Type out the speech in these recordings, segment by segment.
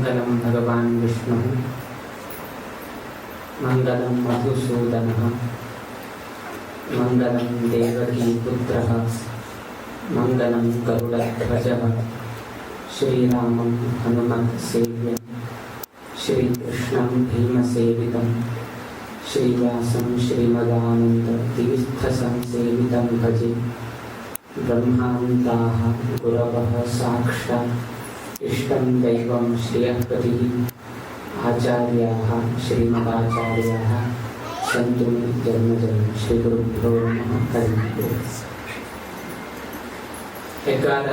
मंगलम भगवान विष्णु मंगलम मधुसूदनः मंगलम देवकी पुत्रः मंगलम गरुडध्वजः श्रीरामं हनुमत्सेव्यं श्रीकृष्णं भीमसेवितं श्रीव्यासं श्रीमदानन्दतीर्थसंसेवितं भजे। ब्रह्मान्ताः गुरवः साक्षात् इष्टं दैवं श्रियःपतिः आचार्याः श्रीमदाचार्याः सन्तु मे जन्मजन्म। श्रीगुरुभ्यो नमः। हरिः ओम्। एकार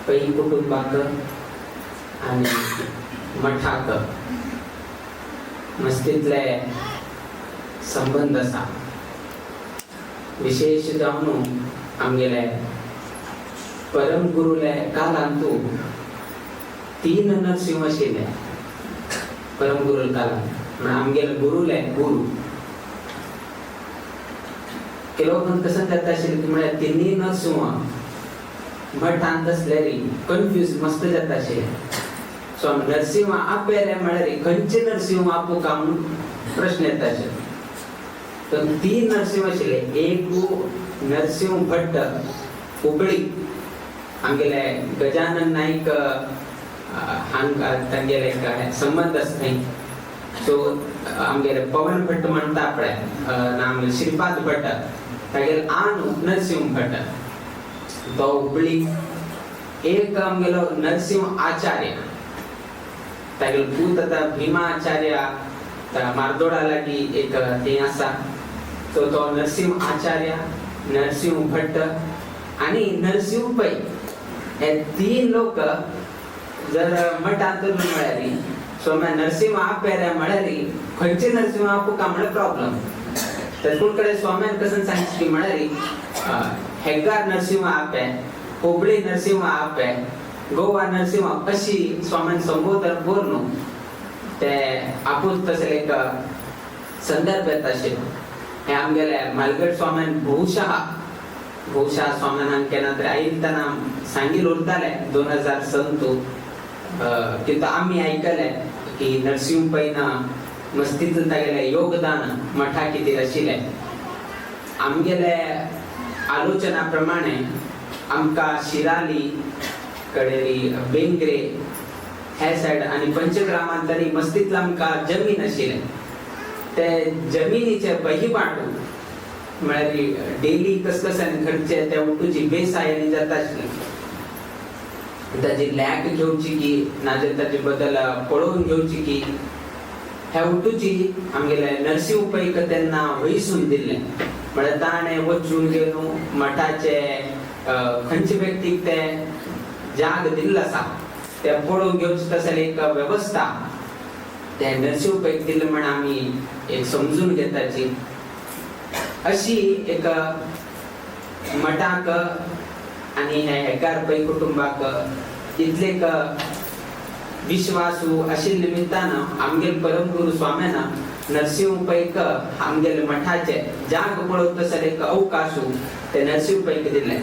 पै कुटुंबाक आणि मठाक मस्तीतले संबंध आसा। विशेष जावन आमगेले परम गुरुले कालांतू 3 नरसिंह आशिल्ले। परम गुरु कालांत म्हण आमगेले गुरुले गुरु केलोगन कसं जाता आशिल्लें की म्हळ्यार 3 नरसिंह मठांत आसलेली कन्फ्यूज मस्त जाता आशिल्लें। सो नरसिंह आपेले म्हळ्यार खंयचे नरसिंह आपू काम प्रश्न येता आशिल्लो। तर 3 नरसिंह आशिल्ले। एक नरसिंह भट्ट हुबळी आमगेले गजानन नाईक हांगा तांगेले संबंध आसा। सो आमगेले पवन भट्ट म्हणटा पळय नाम श्रीपाद भट्ट तागेले आन नरसिंह भट्ट तो हुबळी। एक आमगेलो नरसिंह आचार्य तागेलो पूत आता भीमा आचार्य मारदोडा लागी एक हे आसा। तो नरसिंह आचार्य नरसिंह भट्ट आणि नरसिंह पै हे 3 लोक जर मठांत म्हळ्यारी सो नरसिंह आपेरे म्हळ्यारी खंयचे नरसिंह आपू का म्हळ्यार प्रॉब्लेम। तर कोणकडे स्वाम्यान कसं सांगितलं की म्हळ्यारी हेग्गार नरसिंह आपे हुबळी नरसिंह आपे गोवा नरसिंह अशी स्वाम्यान संबोधन करून ते आपूच तसले एक संदर्भ येता आशिल्लो। हे आमगेले मालगड स्वाम्यान बहुशः स्वाम्यान हांगा केन्ना तरी आयिल्ताना सांगिल्लें उरताले 2007 की तो आमी आयकले की नरसिंह पैन मस्तीत तागेले योगदान मठा कितें आशिल्लें। आमगेले आलोचना प्रमाणे आमकां शिराली कडेरी बेंगरे हे सायड आनी पंचग्रामांत तरी मस्तींतलो आमकां जमीन आशिल्लें। ते जमिनीचे वहिवाट म्हळ्यार डेली कसकसांनी घडचे ते उठूची बेसायांनी जाता आशिल्लें। ताजी लॅक घेवची की नाजाल्यार ताजे बद्दल पळोवन घेवची की हे उठूची आमगेले नरसिंह पैक तेन्ना वयसून दिल्लें। म्हळ्यार ताणें वचून गेलो मठाचे खंयचे व्यक्तीक ते जाग दिल्लो आसा ते पळोवन घेवचे तसली एक वेवस्था ते नरसिंह पैक दिल्ले म्हण आमी एक समजून घेताची। अशी एक मठाक आणि हेकार पै कुटुंबाक इतले विश्वासू आशिल्ले निमित्तान आमगेले परम गुरु स्वाम्यान नरसिंह पैक आमगेले मठाचे जाग पळोवंक तसले एक अवकाश ते नरसिंह पैक दिले।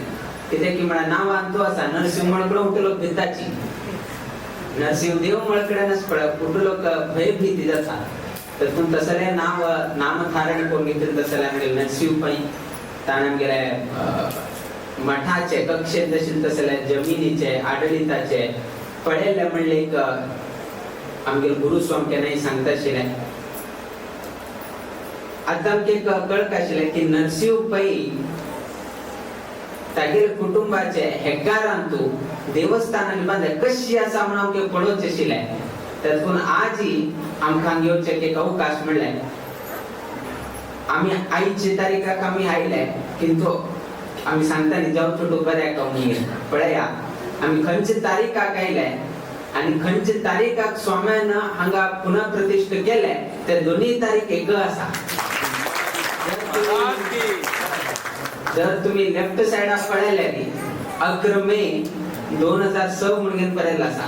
कित्याक की म्हळ्यार नांवान तो आसा नरसिंह मळकडे उठलो भिताची नरसिंह देव मळकडे नसपळ कुठलो भयभीती जाता। तर पूण तसले नाम धारण करून घेतले तसले आमगेले नरसिंह पै ताणें आमगेले मठाचे कक्षेत आशिल्ले तसले जमिनीचे आडळिताचे पळयले म्हणले एक आमगेले गुरु स्वामी केन्नाय सांगता आशिल्ले। आतां आमकां एक कळक आशिल्लें की नरसिंह पै तागेले कुटुंबाचे हेक्कारांतू देवस्थानांनी बांदले कशी आसा म्हणून आमकां पळोवचें आशिल्लें। तातूंत आजही आमकां घेवचें एक अवकाश मेळ्ळें। आमी आयचे तारीखाक आमी आयले किंतु आमी सांगता न्ही जावं छोटू बऱ्याक पळया आमी खंयचे तारीखाक आयले आनी खंयचे तारीखाक स्वाम्यान हांगा पुनः प्रतिष्ठ केले ते दोन्ही तारीख एक आसा। जर तुम्ही लेफ्ट सायडाक पळयले न्ही 11 मे 2006 म्हणून बरयल्लो आसा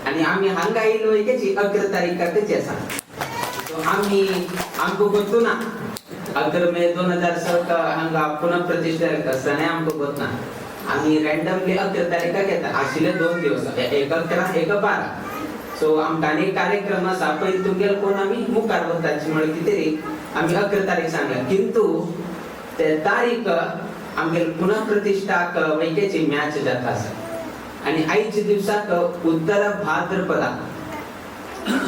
आनी आमी हांगा आयलो एकेची 11 तारीखाकच आसा। आमी आमकां गोतू ना 11 मे 2006 हांगा पुनः प्रतिष्ठा करताना आमकां गोत ना। आमी रँडमली 11 तारीखाक येता आशिल्ले 2 दिवस एक 11 एक 12 सो आमकां अनेक कार्यक्रम आसा पयलीं तुमगेले कोण आमी मुखार वताची म्हण कितें आमी 11 तारीख सांगला किंतु ते तारीख आमगेले पुनःप्रतिष्ठाक वैकेची मॅच जाता आसा आनी आयच्या दिवसाक उत्तर भाद्रपदा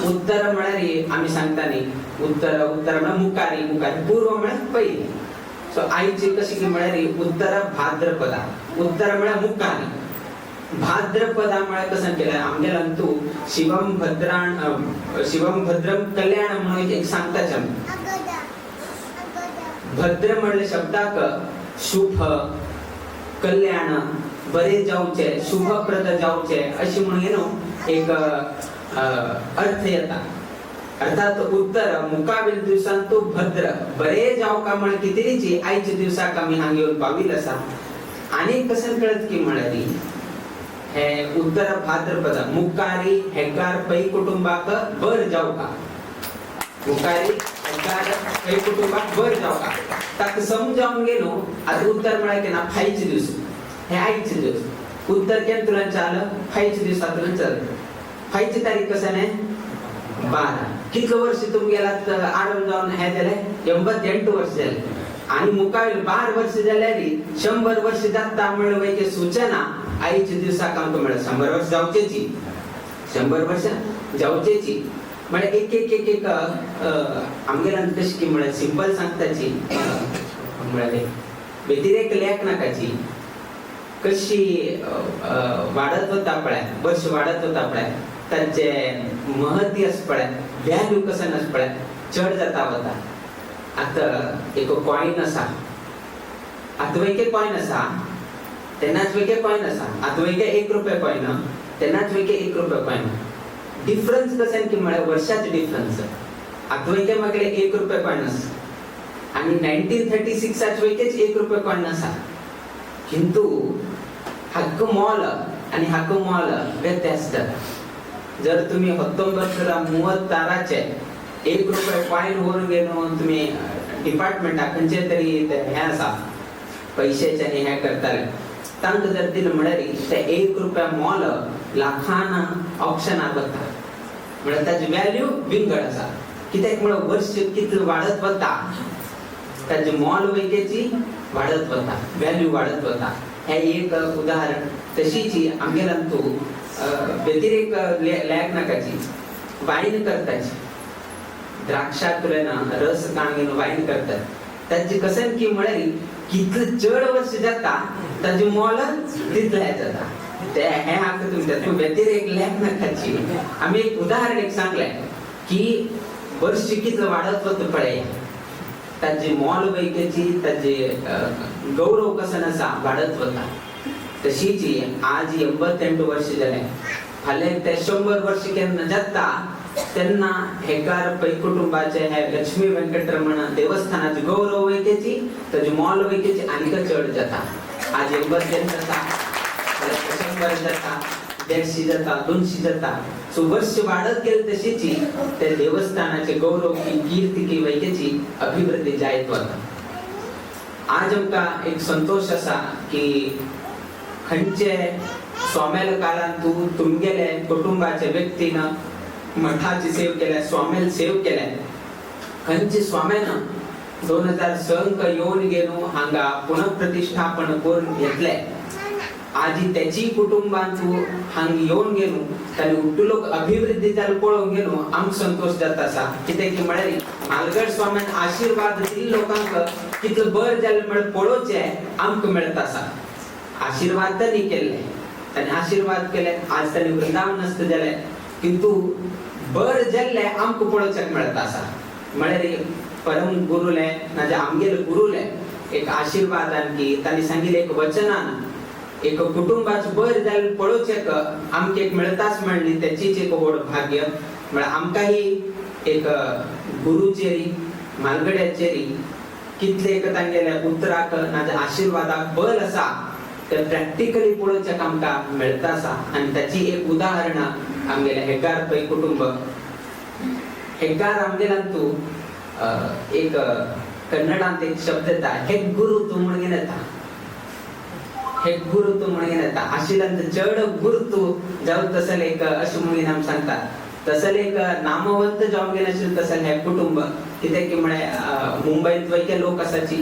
उत्तर म्हळ्यार आमी सांगता न्ही उत्तर म्हळ्यार मुखारी पूर्व म्हळ्यार पयली सो आयची कशी की म्हळ्यार उत्तर भाद्रपदा उत्तर म्हळ्यार मुखारी भाद्रपदा म्हळ्यार कसं केलं आमगेलांतू शिवम भद्रम कल्याण म्हणून एक सांगताच आमी भद्र म्हणले शब्दाक शुभ कल्याण बरे जावचे शुभप्रद जावचे अशी म्हणून एक अर्थ येता अर्थात उत्तर मुकाबील दिवसांतू भद्र बरे जावका म्हण कितेंची आयच्या दिवसाक आमी हांगा येवन पाविल आसा आनी कशें कळत की म्हळ्यार हे उत्तर भाद्रपदा मुखारी हेकार पै कुटुंबाक बर जावका मुखारी हेकार पै कुटुंबाक बर जावका ताका समजावून गेलो आता उत्तर म्हळ्यार केना फायचे दिवस हे आयचे दिवस उत्तर केन्ना चाल फायचे दिवसांतल्यान चलता फायची तारीख कसाने 12 कितलो वर्ष तुम गेलात आराम जावन हे जाले 88 वर्ष जाले आणि मुखावेल 12 वर्ष जाल्यार 100 वर्ष जाता म्हणून वैके सूचना आयच्या दिवसाक आमकां मेळ्ळा 100 वर्ष जावचेची 100 वर्ष जावचेची म्हणजे एक आमगेलांत कशी की म्हळ्यार सिंपल सांगताची म्हळ्यार व्यतिरेक लेख नाकाची कशी वाढत होता पळय वर्ष वाढत होता पळय ताचे महत्व आस पळय व्हॅल्यू कसं आस पळय चढ जाता वता आता एक कॉइन आसा आता वैके कॉइन आसा तेन्नाच वैके कॉइन आसा आता वैके 1 रुपया कॉइन तेन्नाच वैके 1 रुपया कॉइन डिफरन्स कसें की म्हळ्यार वर्षाचे डिफरन्स आता वैके म्हागेले 1 रुपया कॉइन आसा आणि 1936 च वैकेच 1 रुपया कॉइन आसा किंतु हक्क मोल आणि हक्क मोल व्यत्यास जाता जर तुम्ही 1936 1 रुपया कॉइन व्हरून घेवन तुम्ही डिपार्टमेंटाक खंयचे तरी हे आसा पैशाचे आणि हे करताले तांकां जर दिलं म्हळ्यार ते 1 रुपया मोल लाखान ऑप्शनार वता म्हळ्यार ताची व्हॅल्यू विंगड आसा कित्याक म्हळ्यार वर्ष कितलो वाडत वता ताची मोल वैकेची वाढत वता व्हॅल्यू वाढत वता हे एक उदाहरण तशीची आमगेलांतू व्यतिरेक लेख नाकाची वाईन करताची द्राक्षातल्यान रस काढून वाईन करतात ताची कसें की म्हळ्यार कितले चड वर्ष जाता ताची मोल तितले जाता ते हे हाका तुमच्या व्यतिरेक लेख नाकाची आमी एक उदाहरण एक सांगले की वर्ष कितले वाढत वता पळय ताची मोल वैकेची ताचे गौरव कसं आसा वाढत वता तशीची आज 88 वर्ष जाले फाल्यां ते 100 वर्ष केन्ना जाता तेन्ना हेकार पै कुटुंबाचे हे लक्ष्मी व्यंकटरमण देवस्थानाचे गौरव वैकेची ताची मोल वैकेची आनीक चड जाता आज 88 जाता 100 जाता 150 जाता 200 जाता सो वर्ष वाढत गेल तशीची त्या देवस्थानाचे गौरव की कीर्ती की वैकेची अभिवृद्धी जायत वता आज आमकां एक संतोष आसा की खंयचे स्वामेल कालांतू तुमगेले कुटुंबाचे व्यक्तीन मठाची सेव केल्या स्वामेल सेव केल्या खंयचे स्वाम्यान 2006 येवन गेलो हांगा पुनःप्रतिष्ठापन करून घेतले आजी त्याची कुटुंबांतू हांगा येवन गेलो ताणी उठलो अभिवृद्धी जाल पळोवन गेलो आमकां संतोष जाता आसा कित्याक की म्हळ्यार मालगड स्वाम्यान आशीर्वाद दिल्ले लोकांक कितले बर जाले म्हळ्यार पळोवचे आमकां मेळता आसा आशीर्वाद ताणी केले ताणी आशीर्वाद केले आज ताणी वृंदावन आसता जाले किंतु बर जाल्ले आमकां पळोवचेक मेळता आसा म्हळ्यार परम गुरुले नाजे आमगेले गुरुले एक आशीर्वादान की ताणी सांगिल्ले एक वचनान एक कुटुंबाचे बर जाल्ले पळोवचेक आमकां एक मेळताच म्हणली त्याचीच एक व्हड भाग्य म्हळ्यार आमकांही एक गुरुचेरी मालगड्याचेरी कितले एक तांगेले उतराक नाजे आशीर्वादाक बल आसा ते प्रॅक्टिकली पळोवचेक आमकां मेळता आसा आनी ताची एक उदाहरण आमगेले हेकार पै कुटुंब हेकार आमगेलांतू एक कन्नडांत एक शब्द येता हे गुरु तू म्हणून येता हे गुरुतू म्हणून येता आशिलांत चढ गुरुतू जाऊ तसं एक अशी म्हणून नाम सांगतात. तसं एक नामवंत जाऊन गेले असेल तसं हे कुटुंब किती की म्हणे मुंबईत वैके लोक असाची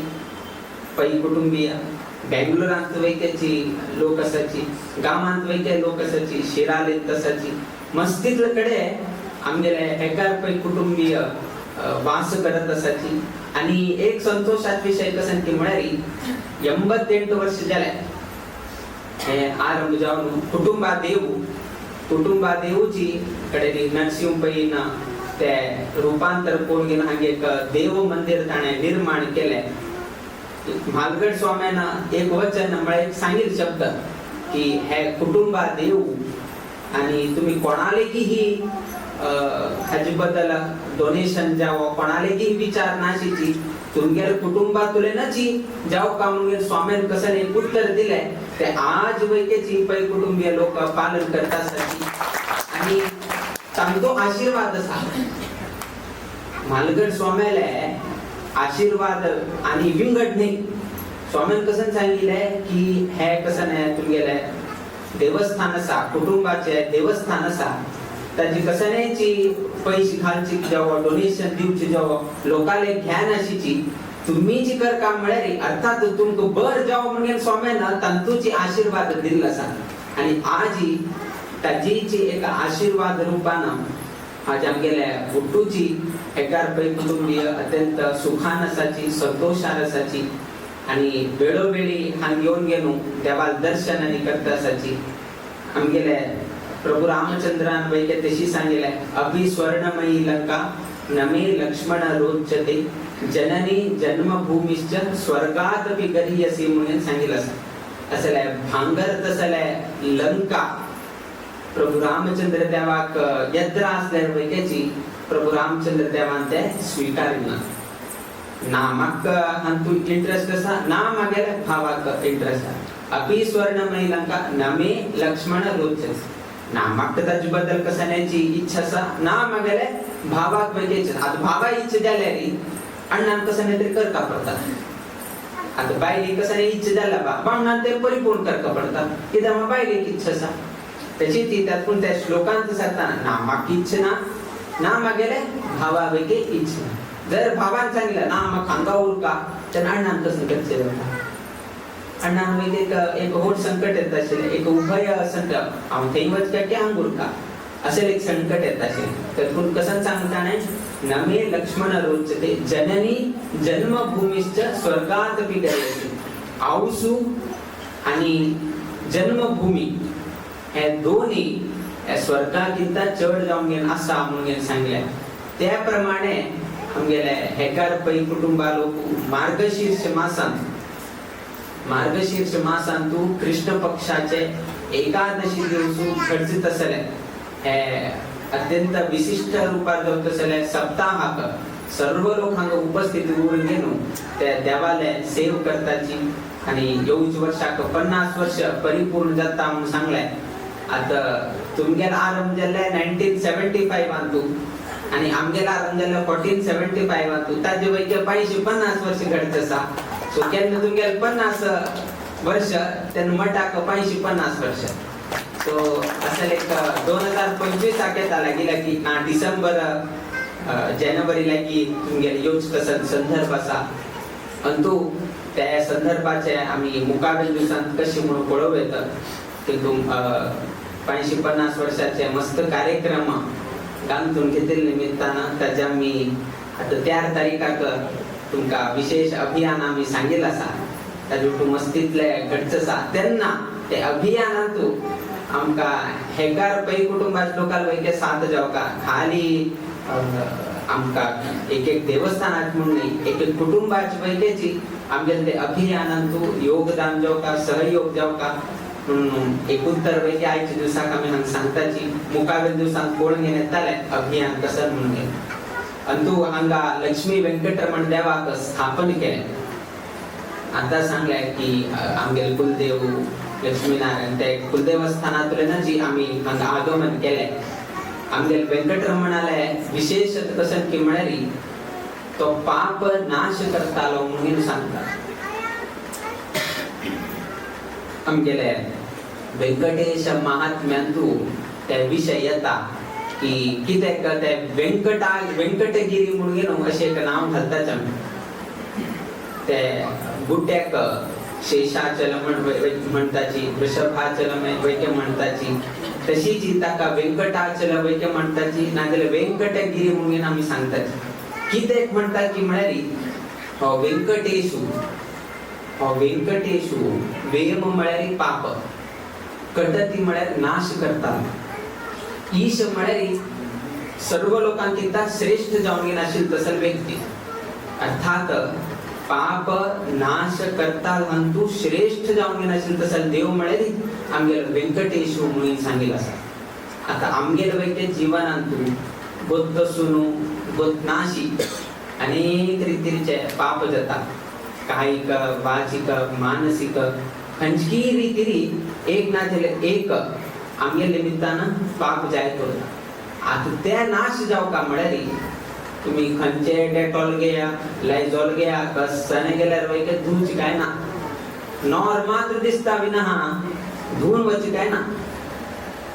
पै कुटुंबीय, बेंगलोरांत वैकेची लोक असाची, गावांत वैके लोक असाची, शिरालीत तसाची मस्तीतलं कडे आमगेले एकार पै कुटुंबीय वास करत असाची. आणि एक संतोषात विषय कसं की म्हणारी 88 वर्ष झाले हे आरंभ जाऊन कुटुंबा देवची कडे नरसिंह पैन ते रूपांतर कोण घेऊन हांगे एक देव मंदिर ताणे निर्माण केले. मालगड स्वाम्यानं एक वचन म्हणजे सांगितलं शब्द की हे कुटुंबा देव आणि तुम्ही कोणालेही ह्याच्याबद्दल डोनेशन जावं कोणालेही विचार नाशीची तुमगे कुटुंबातुले नची जाव का म्हणून स्वाम्यान कसं एक उत्तर दिलंय ते आज वैकेची पै कुटुंबीय लोक पालन करतात आणि सांगतो आशीर्वाद असा मालगड स्वाम्याला आशीर्वाद आणि विंगड नाही. स्वामीन कसं सांगितलंय की हे कसं नाही तुमगेले देवस्थान असा कुटुंबाचे देवस्थान असा त्याची कसं नाहीची पैसे घालची जेव्हा डोनेशन दिवची जेव्हा लोकाले ज्ञान अशीची तुम्ही जी कर काम मिळाली अर्थात तुमको बर जाव म्हणजे स्वाम्यानं तंतूची आशीर्वाद दिला असा आणि आजी त्याची एक आशीर्वाद रूपानं आज आमगेल्या उट्टूची एकार पै कुटुंबीय अत्यंत सुखान असाची संतोषार असाची आणि वेळोवेळी हांग येऊन गेलो देवाल दर्शन आणि करता असाची. आमगेले प्रभू रामचंद्रान वैके तशी सांगितले अभि स्वर्णमयी लंका नमे लक्ष्मण रोचते जननी जन्मभूमिश्च स्वर्गात विगरीयसी म्हणून सांगितलं असले भांगर तसले लंका प्रभु रामचंद्र देवाक यद्रा असल्यार वैकेची प्रभु रामचंद्र देवान ते स्वीकारिना नामक हंतु इंटरेस्ट असा नाम आगेले भावाक इंटरेस्ट अपि स्वर्णमयी लंका नमे लक्ष्मण रोचते नामक त्याच्या बद्दल कसण्याची इच्छा असा नाम आगेले भावाक वैकेची आता भावा इच्छा द्यायला री अण्णा कसं नाही तरी कर का पडतात आता बायले कसं नाही इच्छा द्यायला बामणात ते परिपूर्ण कर का पडतात किंवा मग बायले इच्छा असा त्याची ती त्यातून त्या श्लोकांत सांगताना नामाक इच्छा ना मागेले भावा वैके इच्छा जर भावान सांगितलं नाम खांगावर का तर अण्णान कसं करते अण्णा वैके एक होट संकट येत असेल एक उभय संकट आम थैवच का की अंगुर का असेल एक संकट येत असेल त्यातून कसं सांगताना नमे लक्ष्मण रोचते जननी जन्मभूमिश्च स्वर्गात विगरीयसी औसु आणि जन्मभूमी हे दोन्ही स्वर्गाकिंत चढ जाऊन गेन असा म्हणून सांगले. त्याप्रमाणे आमगेले हेकार पै कुटुंबा लोक मार्गशीर्ष मासांतू कृष्ण पक्षाचे एकादशी दिवस घडचित असले हे अत्यंत विशिष्ट रूपात जात असले सप्ताहाक सर्व लोकांक उपस्थिती उरून घेऊन त्या देवाले सेव करताची आणि येऊच वर्षाक 50 वर्ष परिपूर्ण जाता म्हणून सांगलाय. आता तुमगेला आरंभ झाला 1975 आणतो आणि आमगेला आरंभ झाला 1475 आणतो त्याचे वैके 50 वर्ष घडत असा सो केन्ना तुमगेला 50 वर्ष त्यांना मटाक 50 वर्ष सो असं एक 2025 आकेत आला गेला की डिसेंबर जानेवारी लागी तुमगेला योच कसं संदर्भ असा अंतू त्या संदर्भाचे आम्ही मुकाबल दिवसांत कशी म्हणून पळव येतात ते 50 वर्षाचे मस्त कार्यक्रम गांतून घेतील निमित्तानं त्याच्या मी आता 4 तारीखाक तुमका विशेष अभियान आम्ही सांगेल असा त्याच्या मस्तीतले घडच असा त्यांना ते अभियानातू आमका हेकार पै कुटुंबाच्या लोकांना वैके साथ जाव का खाली आमका एक देवस्थानात म्हणून नाही एक कुटुंबाची वैकेची आमच्या ते अभियानातू योगदान जाव का सहयोग जाव का म्हणून एकुत्तर वैके आयच्या दिवसाक आम्ही हांग सांगताची मुकाबल दिवसांत कोण घेण्यात आले अभियान कसं म्हणून अंतू हांगा लक्ष्मी व्यंकटरमण देवाक स्थापन केले. आता सांगलाय की आमगेल कुलदेव लक्ष्मीनारायण ते कुलदेवस्थानातले ना जी आम्ही हांगा आगमन केले आमगेल व्यंकटरमणाला विशेष कसं की म्हणाली तो पाप नाश करतालो म्हणून सांगतात. आमगेले व्यंकटेश महात्म्यांतू त्या विषय येता की कितें ते व्यंकटगिरी म्हणून न्हू अशें एक नांव घालताच ते बुट्याक शेषाचल म्हणटाची, वृषभाचल वैके म्हणटाची, तशी जी ताका व्यंकटाचल वैके म्हणटाची, नाजाल्यार व्यंकटगिरी म्हणून आमी सांगताची. कितें म्हणटा की म्हळ्यार हो व्यंकटेशू वेम म्हळ्यार पाप, कटती म्हळ्यार नाश करता, ईश म्हळ्यार सर्व लोकांकिंता श्रेष्ठ जावन नाशिल तसल व्यक्ती. अर्थात पाप नाश करता हंतू श्रेष्ठ जावन नाशिल तसल देव म्हळ्यार आमगेलो व्यंकटेशू म्हणून सांगिल आसा. आता आमगेलो वैके जिवनांतू गोत्त सुनू गोत नाशी अनेक रितीचे पाप जाता, कायिक वाचिक मानसिक खंयची रितीरी एक ना जाल्यार एक आमगे निमित्तान पाप जायत वता. आता ते नाश जावका म्हळ्यार तुम्ही खंयचे डेटॉल घेया, लायझॉल घेया, कसाने गेल्यार वैके धुवची काय ना, नॉर मात्र दिसता विना धुवन वची काय ना.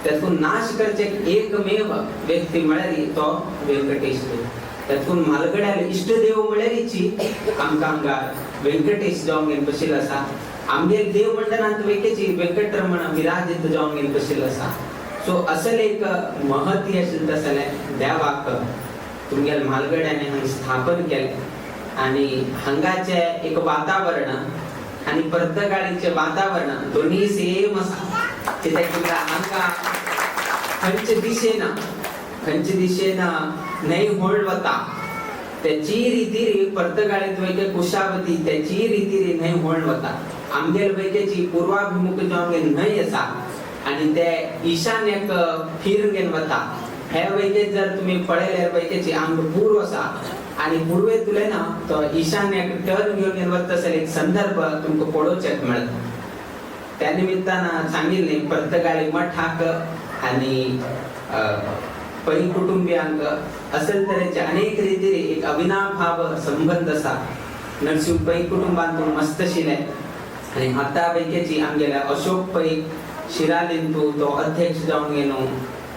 त्यातून नाश करचे एकमेव व्यक्ती म्हळ्यार तो व्यंकटेश देव. त्यातून म्हालगड्याले इष्टदेव म्हळ्यार आमकां व्यंकटेश जावंक घेवन बशिल्लो आसा. आमगे देव मंडळांत वैकेची व्यंकटरमण विराजित जावंक घेवन बशिल्लो आसा. सो असल एक महती आशिल्लें तसले देवाक तुमगे म्हालगड्याने हांगा स्थापन केलें आनी हांगाचे एक वातावरण आनी पर्तगाळीचे वातावरण दोन्ही सेम आसा. कित्याक हांगा खंयचे दिशेन न्हंय व्हळ वता त्याची रितीरी पर्तगाळीत वैके कुशावती त्याची रितीरी न्हंय व्हळ वता. आमगेर वैकेची पूर्वाभिमुख जावन न्हंय आसा आनी ते ईशान्येक फिरून घेवन वता. हे वैके जर तुम्ही पळयल्यार वैकेची आंग पूर्व आसा आनी पूर्वेतुल्यान तो ईशान्येक टर्न घेवन वता तसले एक संदर्भ तुमकां पळोवचेक मेळटा. त्या निमित्तान सांगिल्लें पर्तगाळी मठाक आनी पै कुटुंबियांक असल तरेचे अनेक रितीरी एक अविनाभाव संबंध आसा. नरसिंह पै कुटुंबांतून मस्त आशिल्ले आनी आतां वैकेची आमगेल्या अशोक पै शिरालींतू तो अध्यक्ष जावन गेलो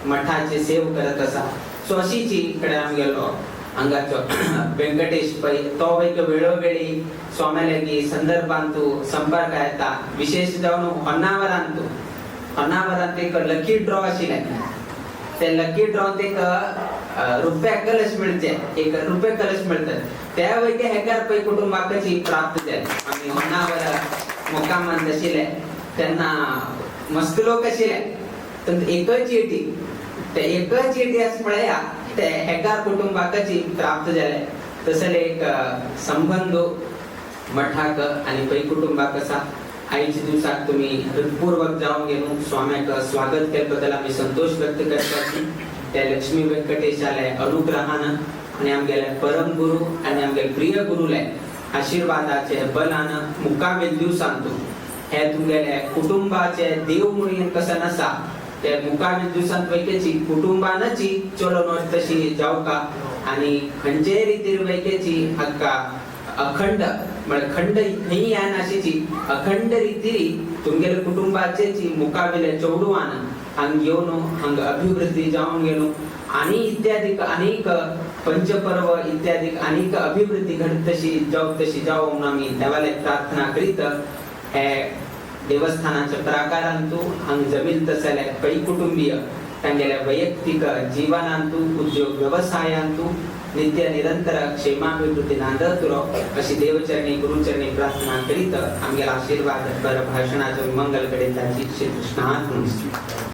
मठाचे सेव करत आसा. सो अशीची इकडे आमगेलो हांगाचो व्यंकटेश पै तो वैके वेळोवेळी स्वाम्यालेगी संदर्भांतू संपर्क येता. विशेष जावन होन्नावरांत एक लकी ड्रॉ आशिल्ले. ते लकी ड्रॉत एक रुपया कलश मिळचे, एक रुपये कलश मिळतात. त्या वैके हेकार पै कुटुंबाकाची प्राप्त जाले. आम्ही होन्नावर मुक्कामान आशिल्ले तेन्ना मस्त लोक आशिल्ले. तर एकच चेटी ते एकच चेटी अस पळया ते हेकार कुटुंबाकाची प्राप्त जाले. तसले एक संबंध मठाक आणि पै कुटुंबाक आसा. आयच्या दिवसाक तुम्ही हृदयपूर्वक जावन घेवन स्वाम्याक स्वागत केले बद्दल आम्ही संतोष व्यक्त करतात. त्या लक्ष्मी व्यंकटेशाले अनुग्रहान आणि आमगेले परम गुरु आणि आमगेले प्रिय गुरुले आशीर्वादाचे बलान मुक्कामेल दिवसांतू हे तुमगेले कुटुंबाचे देव म्हणून कसं नसा ते मुक्कामेल दिवसांत वैकेची कुटुंबानची चलोन तशी जावका आणि खंयचे रितीर वैकेची हक्का अखंड म्हणजे खंड ही या नाशीची अखंड रीती तुमगेले कुटुंबाचे जी मुकाबले चौडवान हांग घेवन हांग अभिवृद्धी जावन गेलो आणि इत्यादी अनेक पंचपर्व इत्यादी अनेक अभिवृद्धी घडत तशी जाव म्हणून आम्ही देवाला प्रार्थना करीत हे देवस्थानाच्या प्राकारांतू हांग जमील तसले पै कुटुंबीय तांगेल्या वैयक्तिक जीवनांतू उद्योग व्यवसायांतू नित्य निरंतर क्षेमाभिवृद्धी नांदतुरो अशी देवचरणी गुरुचरणी प्रार्थना करीत आमगेला आशीर्वाद बर भाषणाचे मंगल कडेन ताची श्री कृष्णार्पण.